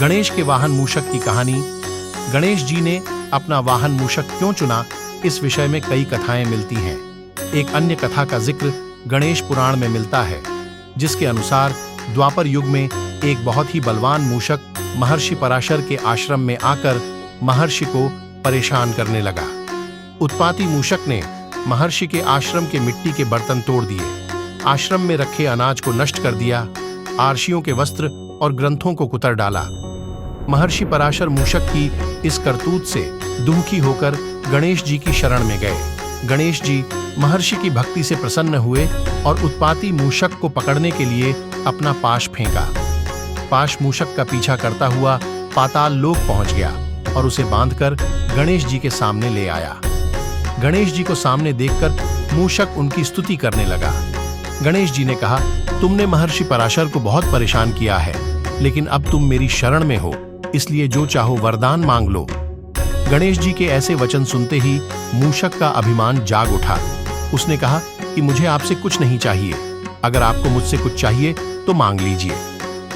गणेश के वाहन मूषक की कहानी। गणेश जी ने अपना वाहन मूषक क्यों चुना, इस विषय में कई कथाएं मिलती हैं। एक अन्य कथा का जिक्र गणेश पुराण में मिलता है, जिसके अनुसार द्वापर युग में एक बहुत ही बलवान मूषक महर्षि पराशर के आश्रम में आकर महर्षि को परेशान करने लगा। उत्पाती मूषक ने महर्षि के आश्रम के मिट्टी के बर्तन तोड़ दिए, आश्रम में रखे अनाज को नष्ट कर दिया, आरशियों के वस्त्र और ग्रंथों को कुतर डाला। महर्षि पराशर मूषक की इस करतूत से दुखी होकर गणेश जी की शरण में गए। गणेश जी महर्षि की भक्ति से प्रसन्न हुए और उत्पाती मूषक को पकड़ने के लिए अपना पाश फेंका। पाश मूषक का पीछा करता हुआ पाताल लोक पहुंच गया और उसे बांधकर गणेश जी के सामने ले आया। गणेश जी को सामने देखकर मूषक उनकी स्तुति करने लगा। गणेश जी ने कहा, तुमने महर्षि पराशर को बहुत परेशान किया है, लेकिन अब तुम मेरी शरण में हो, इसलिए जो चाहो वरदान मांग लो। गणेश जी के ऐसे वचन सुनते ही मूषक का अभिमान जाग उठा। उसने कहा कि मुझे आपसे कुछ नहीं चाहिए, अगर आपको मुझसे कुछ चाहिए तो मांग लीजिए।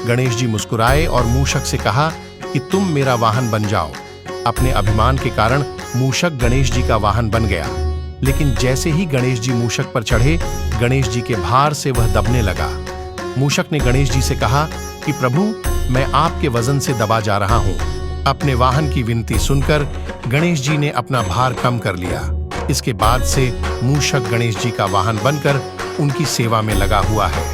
गणेश जी मुस्कुराए और मूषक से कहा कि तुम मेरा वाहन बन जाओ। अपने अभिमान के कारण मूषक गणेश जी का वाहन बन गया, लेकिन जैसे ही गणेश जी मूषक पर चढ़े, गणेश जी के भार से वह दबने लगा। मूषक ने गणेश जी से कहा कि प्रभु, मैं आपके वजन से दबा जा रहा हूं। अपने वाहन की विनती सुनकर गणेश जी ने अपना भार कम कर लिया। इसके बाद से मूषक गणेश जी का वाहन बनकर उनकी सेवा में लगा हुआ है।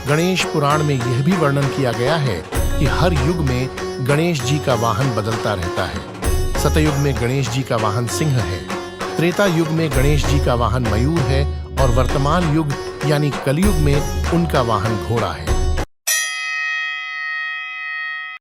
गणेश पुराण में यह भी वर्णन किया गया है कि हर युग में गणेश जी का वाहन बदलता रहता है। सतयुग में गणेश जी का वाहन सिंह है, त्रेता युग में गणेश जी का वाहन मयूर है और वर्तमान युग यानी कलयुग में उनका वाहन घोड़ा है।